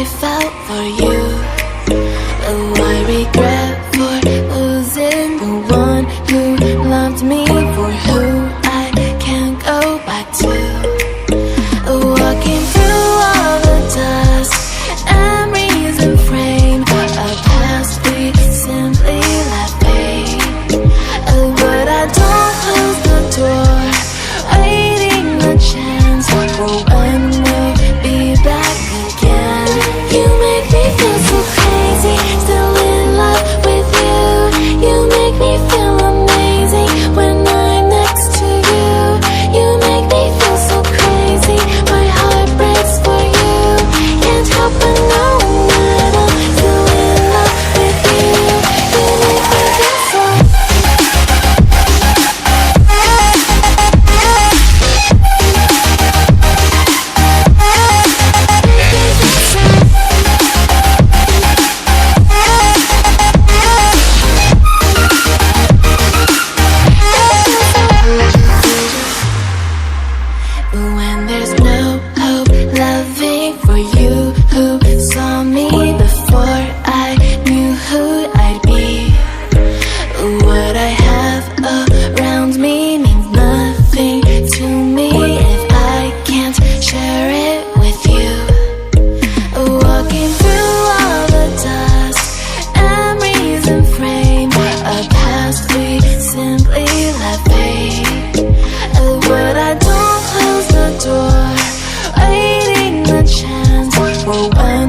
I felt for you. Oh, I regret for losing the one who loved me, for who I can't go back to. Walking through all the dust, memories and frame, a past we simply let fade. But I don't close the door, waiting a chance for when we'll be back again. You make me feel so crazy, still in love with you. You make me feel amazing when I'm next to you. You make me feel so crazy, my heart breaks for you. Can't help but know that I'm still in love with you. You make me feel so. When there's no hope, loving for you who saw me before I knew who I'd be. What I have around me means nothing to me if I can't share it with you. Walking through all the dust, memories and frame, a past we simply let fade. But I don't close the door, waiting a chance for when